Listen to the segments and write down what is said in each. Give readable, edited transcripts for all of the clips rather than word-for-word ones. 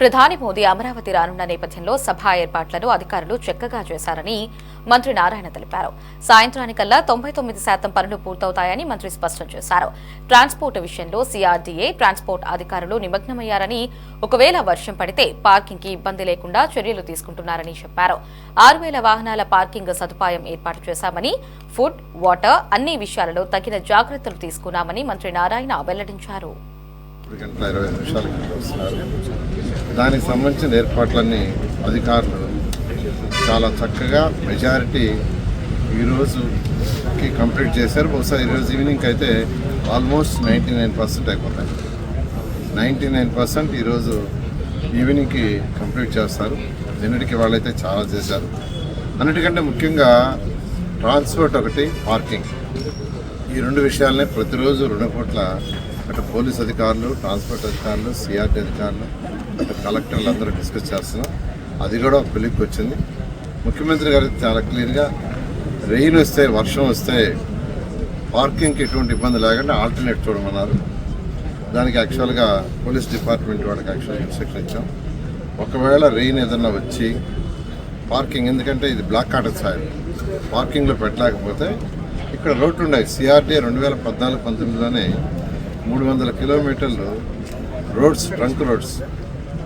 ప్రధాని మోదీ అమరావతి రానున్న నేపథ్యంలో సభా ఏర్పాట్లను అధికారులు చక్కగా చేశారని మంత్రి నారాయణ తెలిపారు. సాయంత్రానికల్లా 99% పనులు పూర్తవుతాయని మంత్రి స్పష్టం చేశారు. ట్రాన్స్పోర్ట్ విషయంలో సిఆర్డీఏ ట్రాన్స్పోర్ట్ అధికారులు నిమగ్నమయ్యారని, ఒకవేళ వర్షం పడితే పార్కింగ్ కి ఇబ్బంది లేకుండా చర్యలు తీసుకుంటున్నారని చెప్పారు. 6000 వాహనాల పార్కింగ్ సదుపాయం ఏర్పాటు చేశామని, ఫుడ్, వాటర్ అన్ని విషయాలలో తగిన జాగ్రత్తలు తీసుకున్నామని మంత్రి నారాయణ వెల్లడించారు. దానికి సంబంధించిన ఏర్పాట్లన్నీ అధికారులు చాలా చక్కగా మెజారిటీ ఈరోజుకి కంప్లీట్ చేశారు. బహుశా ఈరోజు ఈవినింగ్ అయితే ఆల్మోస్ట్ 99% అయిపోతాయి. 99% ఈరోజు ఈవినింగ్కి కంప్లీట్ చేస్తారు. నిన్నటికి వాళ్ళైతే చాలా చేశారు. అన్నిటికంటే ముఖ్యంగా ట్రాన్స్పోర్ట్ ఒకటి, పార్కింగ్, ఈ రెండు విషయాలనే ప్రతిరోజు 2 కోట్ల అటు పోలీస్ అధికారులు, ట్రాన్స్పోర్ట్ అధికారులు, సిఆర్టీ అధికారులు, అటు కలెక్టర్లు అందరూ డిస్కస్ చేస్తున్నాం. అది కూడా ఒక పిలుపుకి వచ్చింది. ముఖ్యమంత్రి గారు చాలా క్లియర్గా రెయిన్ వస్తే, వర్షం వస్తే పార్కింగ్కి ఎటువంటి ఇబ్బంది లేకుండా ఆల్టర్నేట్ చూడమన్నారు. దానికి యాక్చువల్గా పోలీస్ డిపార్ట్మెంట్ వాళ్ళకి యాక్చువల్గా ఇన్స్ట్రక్షన్ ఇచ్చాం. ఒకవేళ రెయిన్ ఏదన్నా వచ్చి పార్కింగ్, ఎందుకంటే ఇది బ్లాక్ కాటన్ సాయిల్, పార్కింగ్లో పెట్టలేకపోతే ఇక్కడ రోడ్లు ఉన్నాయి. సిఆర్టీ 2014-19లోనే 300 కిలోమీటర్లు రోడ్స్, ట్రంక్ రోడ్స్,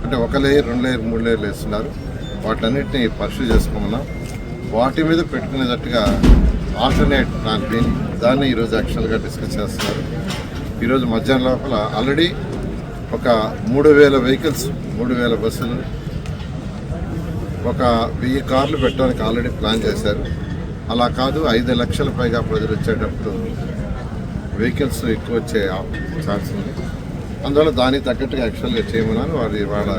అంటే 1 లేయర్, 2 లేయర్, 3 లేయర్లు వేస్తున్నారు. వాటన్నిటిని పర్సూ చేసుకోమన్నాం. వాటి మీద పెట్టుకునేటట్టుగా ఆల్టర్నేట్ ప్లాన్ దాన్ని ఈరోజు యాక్చువల్గా డిస్కస్ చేస్తున్నారు. ఈరోజు మధ్యాహ్నం లోపల ఆల్రెడీ ఒక 3000 వెహికల్స్, 3000 బస్సులు, ఒక 1000 కార్లు పెట్టడానికి ఆల్రెడీ ప్లాన్ చేశారు. అలా కాదు, 5 లక్షల పైగా ప్రజలు వచ్చేటప్పుడు వెహికల్స్ ఎక్కువ వచ్చే ఛాన్స్ ఉంది. అందువల్ల దానికి తగ్గట్టుగా యాక్చువల్గా చేయమన్నారు. వారి వాళ్ళ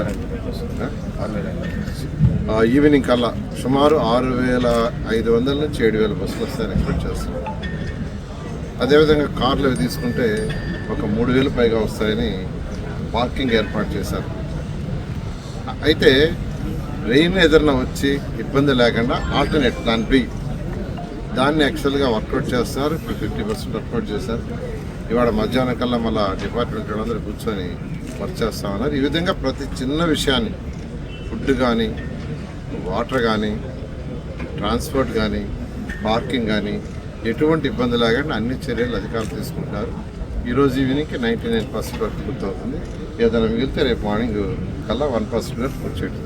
ఈవినింగ్ కల్లా సుమారు 6500 నుంచి 7000 బస్సులు వస్తాయని ఎక్స్పెక్ట్ చేస్తున్నాం. అదేవిధంగా కార్లు అవి తీసుకుంటే ఒక 3000 పైగా వస్తాయని పార్కింగ్ ఏర్పాటు చేశారు. అయితే రెయిన్ ఏదైనా వచ్చి ఇబ్బంది లేకుండా ఆల్టర్నేట్ ప్లాన్ బి, దాన్ని యాక్చువల్గా వర్కౌట్ చేస్తారు. ఇప్పుడు 50% వర్కౌట్ చేశారు. ఇవాళ మధ్యాహ్నం కల్లా మళ్ళీ డిపార్ట్మెంట్ వాళ్ళందరూ కూర్చొని వర్క్ చేస్తామన్నారు. ఈ విధంగా ప్రతి చిన్న విషయాన్ని, ఫుడ్ కానీ, వాటర్ కానీ, ట్రాన్స్పోర్ట్ కానీ, పార్కింగ్ కానీ ఎటువంటి ఇబ్బంది లేకుండా అన్ని చర్యలు అధికారులు తీసుకుంటున్నారు. ఈరోజు ఈవినింగ్కి 99% వరకు పూర్తవుతుంది. ఏదైనా మిగిలితే రేపు మార్నింగ్ కల్లా 1% వరకు పూర్తి చేయడం.